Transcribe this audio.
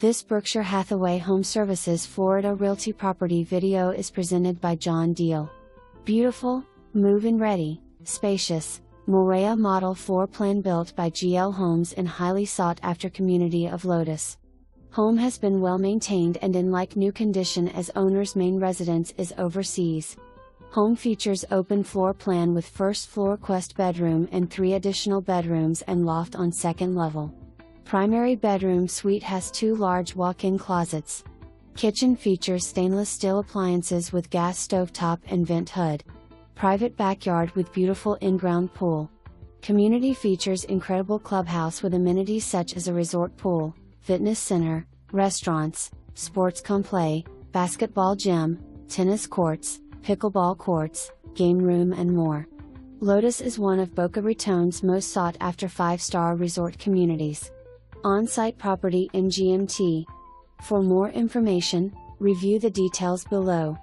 This Berkshire Hathaway HomeServices Florida Realty property video is presented by John Deal. Beautiful, move-in ready, spacious, MOOREA model floor plan built by GL Homes in highly sought-after community of LOTUS. Home has been well maintained and in like new condition as owner's main residence is overseas. Home features open floor plan with first floor guest bedroom and 3 additional bedrooms and loft on second level. Primary bedroom suite has 2 large walk-in closets. Kitchen features stainless steel appliances with gas stovetop and vent hood. Private backyard with beautiful in-ground pool. Community features incredible clubhouse with amenities such as a resort pool, fitness center, restaurants, sports COMPLET, basketball gym, tennis courts, pickleball courts, game room and more. LOTUS is one of Boca Raton's most sought-after 5-star resort communities. On-site property MGMT. For more information, review the details below.